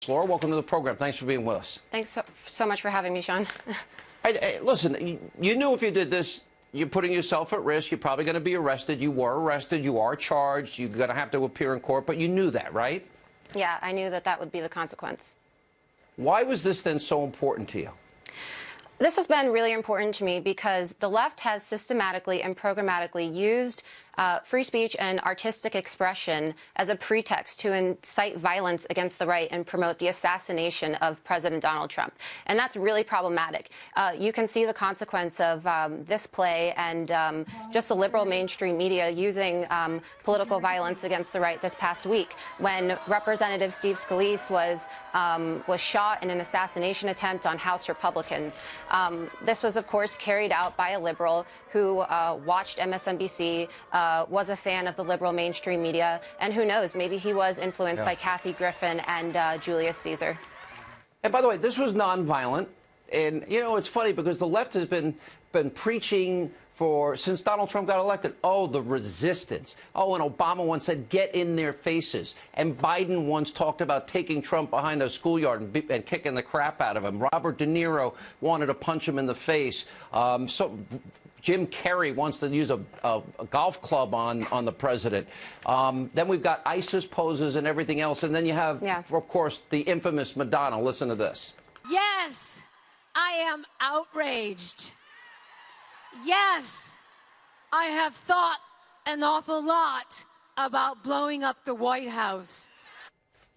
Laura, welcome to the program. Thanks for being with us. Thanks so much for having me, Sean. Hey, listen, you knew if you did this, you're putting yourself at risk. You're probably going to be arrested. You were arrested. You are charged. You're going to have to appear in court, but you knew that, right? Yeah, I knew that would be the consequence. Why was this then so important to you? This has been really important to me because the left has systematically and programmatically used free speech and artistic expression as a pretext to incite violence against the right and promote the assassination of President Donald Trump. And that's really problematic. You can see the consequence of this play and just the liberal mainstream media using political violence against the right this past week when Representative Steve Scalise was shot in an assassination attempt on House Republicans. This was, of course, carried out by a liberal who watched MSNBC, was a fan of the liberal mainstream media, and who knows, maybe he was influenced by Kathy Griffin and Julius Caesar. And by the way, this was nonviolent. And, you know, it's funny because the left has been preaching since Donald Trump got elected, oh, the resistance. Oh, and Obama once said, get in their faces. And Biden once talked about taking Trump behind a schoolyard and kicking the crap out of him. Robert De Niro wanted to punch him in the face. Jim Carrey wants to use a golf club on the president. Then we've got ISIS poses and everything else. And then you have, of course, the infamous Madonna. Listen to this. Yes, I am outraged. Yes, I have thought an awful lot about blowing up the White House.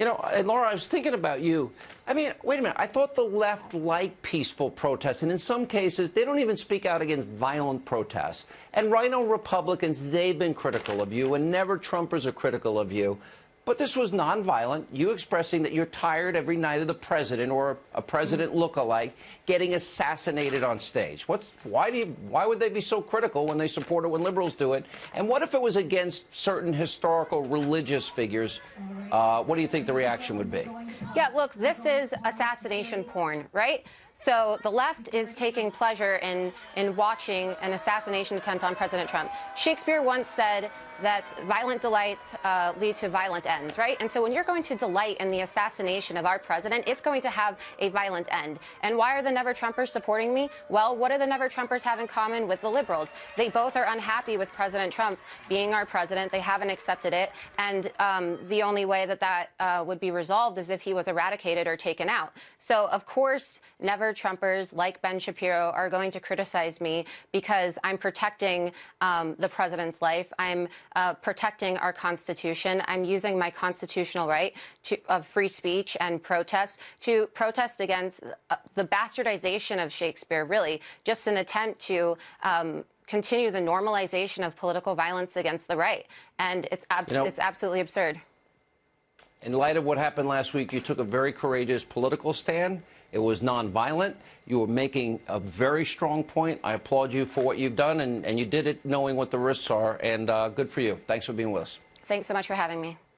You know, and Laura, I was thinking about you. I mean, wait a minute. I thought the left liked peaceful protests, and in some cases, they don't even speak out against violent protests. And Rhino Republicans, they've been critical of you, and never Trumpers are critical of you. But this was nonviolent, you expressing that you're tired every night of the president or a president lookalike getting assassinated on stage. Why would they be so critical when they support it when liberals do it? And what if it was against certain historical religious figures? What do you think the reaction would be? Yeah, look, this is assassination porn, right? So the left is taking pleasure in watching an assassination attempt on President Trump. Shakespeare once said that violent delights lead to violent ends, right? And so when you're going to delight in the assassination of our president, it's going to have a violent end. And why are the Never Trumpers supporting me? Well, what do the Never Trumpers have in common with the liberals? They both are unhappy with President Trump being our president. They haven't accepted it. And the only way that would be resolved is if he was eradicated or taken out. So, of course, Never Trumpers like Ben Shapiro are going to criticize me because I'm protecting the president's life. I'm protecting our Constitution. I'm using my constitutional right of free speech and protest to protest against the bastardization of Shakespeare, really, just an attempt to continue the normalization of political violence against the right. And it's absolutely absurd. In light of what happened last week, you took a very courageous political stand. It was nonviolent. You were making a very strong point. I applaud you for what you've done, and you did it knowing what the risks are, and good for you. Thanks for being with us. Thanks so much for having me.